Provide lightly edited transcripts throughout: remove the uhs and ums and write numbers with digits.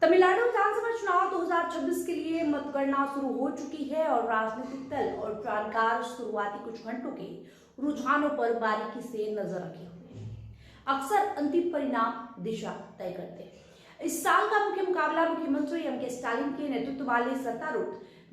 तमिलनाडु विधानसभा चुनाव 2026 के लिए मतगणना शुरू हो चुकी है और राजनीतिक दल और जानकार शुरुआती कुछ घंटों के रुझानों पर बारीकी से नजर रखे हुए हैं। अक्सर अंतिम परिणाम दिशा तय करते हैं। इस साल का मुख्य मुकाबला मुख्यमंत्री एम के स्टालिन के नेतृत्व वाले सत्तारूढ़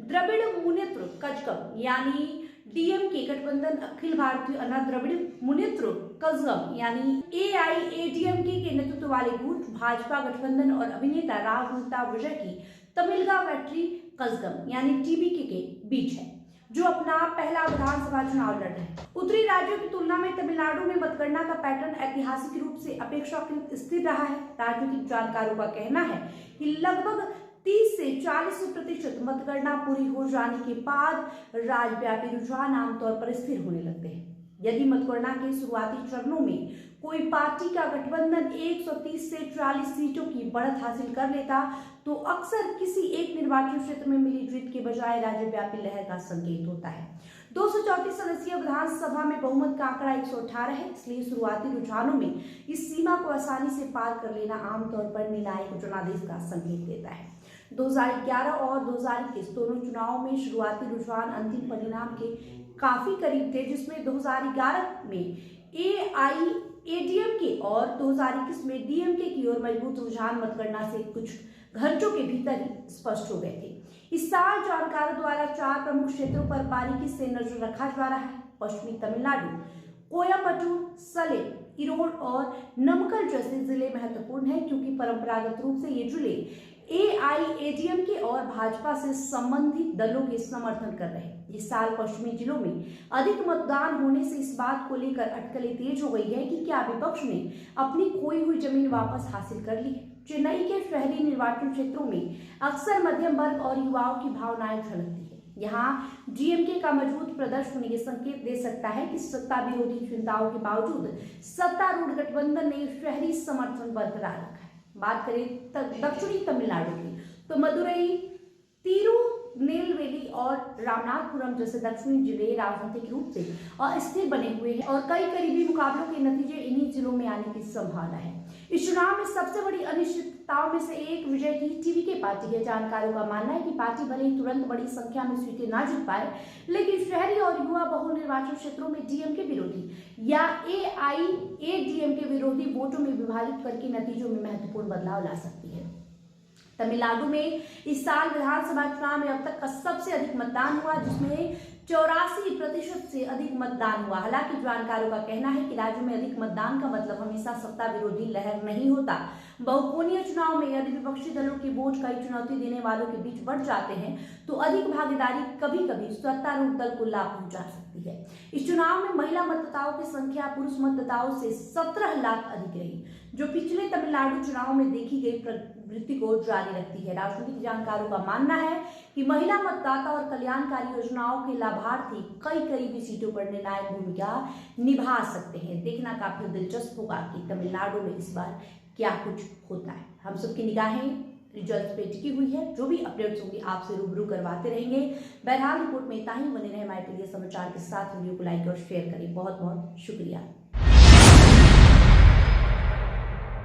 द्रविड़ मुनेत्र कजगम यानी डीएमके गठबंधन अखिल भारतीय अन्ना द्रविड़ मुनेत्र कजगम यानी एआईएडीएमके के नेतृत्व वाले गुट भाजपा गठबंधन और अभिनेता राजनेता विजय की तमिलगा वेट्री कजगम यानी टीबीके के बीच है, जो अपना पहला विधानसभा चुनाव लड़ रहे हैं। उत्तरी राज्यों की तुलना में तमिलनाडु में मतगणना का पैटर्न ऐतिहासिक रूप से अपेक्षाकृत स्थिर रहा है। राजनीतिक जानकारों का कहना है कि लगभग 30 से 40% मतगणना पूरी हो जाने के बाद राज्यव्यापी रुझान आमतौर पर स्थिर होने लगते हैं। यदि मतगणना के शुरुआती चरणों में कोई पार्टी का गठबंधन 130 से 40 सीटों की बढ़त हासिल कर लेता तो अक्सर किसी एक निर्वाचन क्षेत्र में मिली जीत के बजाय राज्यव्यापी लहर का संकेत होता है। 234 सदस्यीय विधानसभा में बहुमत का आंकड़ा 118 है, इसलिए शुरुआती रुझानों में इस सीमा को आसानी से पार कर लेना आमतौर पर निर्णायक जनादेश का संकेत देता है। 2011 और 2021 दोनों चुनावों में शुरुआती रुझान अंतिम परिणाम के काफी करीब थे, जिसमें 2011 में एआईएडीएमके और 2021 में डीएमके की ओर मजबूत रुझान मतगणना से कुछ घंटों के भीतर ही स्पष्ट हो गए थे। इस साल जानकारों द्वारा 4 प्रमुख क्षेत्रों पर बारीकी से नजर रखा जा रहा है। पश्चिमी तमिलनाडु, कोयम्बटूर, सलेम, इरोड और नमक्कल जैसे जिले महत्वपूर्ण हैं, क्योंकि परंपरागत रूप से ये जिले एआईएडीएमके और भाजपा से संबंधित दलों के समर्थन कर रहे हैं। इस साल पश्चिमी जिलों में अधिक मतदान होने से इस बात को लेकर अटकलें तेज हो गई है कि क्या विपक्ष ने अपनी खोई हुई जमीन वापस हासिल कर ली है। चेन्नई के शहरी निर्वाचन क्षेत्रों में अक्सर मध्यम वर्ग और युवाओं की भावनाएं झलकती है। यहाँ डीएमके का मजबूत प्रदर्शन ये संकेत दे सकता है कि सत्ता विरोधी चिंताओं के बावजूद सत्तारूढ़ गठबंधन ने शहरी समर्थन बरकरार रखा है। बात करें दक्षिणी तमिलनाडु की तो मदुरई, तिरुनेलवेली और रामनाथपुरम जैसे दक्षिणी जिले राजनीतिक रूप से अस्थिर बने हुए हैं और कई करीबी मुकाबलों के नतीजे इन्हीं जिलों में आने की संभावना है। इस चुनाव में सबसे बड़ी अनिश्चितताओं में से एक विजय की टीबीके पार्टी है। जानकारों का मानना है कि पार्टी भले ही तुरंत बड़ी संख्या में सीटें ना जीत पाए, लेकिन शहरी और युवा बहुल निर्वाचन क्षेत्रों में डीएमके विरोधी या एआईएडीएमके विरोधी वोटों में विभाजित करके नतीजों में महत्वपूर्ण बदलाव ला सकती है। तमिलनाडु में इस साल विधानसभा चुनाव में अब तक का सबसे अधिक मतदान हुआ, जिसमें 84% से अधिक मतदान हुआ। हालांकि जानकारों का कहना है कि राज्य में अधिक मतदान का मतलब हमेशा सत्ता विरोधी लहर नहीं होता। बहुकोणीय चुनाव में यदि विपक्षी दलों के वोट कई चुनौती देने वालों के बीच बढ़ जाते हैं तो अधिक भागीदारी कभी कभी सत्तारूढ़ दल को लाभ पहुंचा सकती है। इस चुनाव में महिला मतदाताओं की संख्या पुरुष मतदाताओं से 17 लाख अधिक रही, जो पिछले तमिलनाडु चुनाव में देखी गई प्रवृत्ति को जारी रखती है। राजनीतिक जानकारों का मानना है कि महिला मतदाता और कल्याणकारी योजनाओं के लाभार्थी कई करीबी सीटों पर निर्णायक भूमिका निभा सकते हैं। देखना काफी दिलचस्प होगा कि तमिलनाडु में इस बार क्या कुछ होता है। हम सबकी निगाहें रिजल्ट पे टिकी हुई है। जो भी अपडेट्स होंगे आपसे रूबरू करवाते रहेंगे। बहरहाल रिपोर्ट में इतना ही। बने रहे हमारे प्रिय समाचार के साथ। वीडियो को लाइक और शेयर करें। बहुत बहुत शुक्रिया।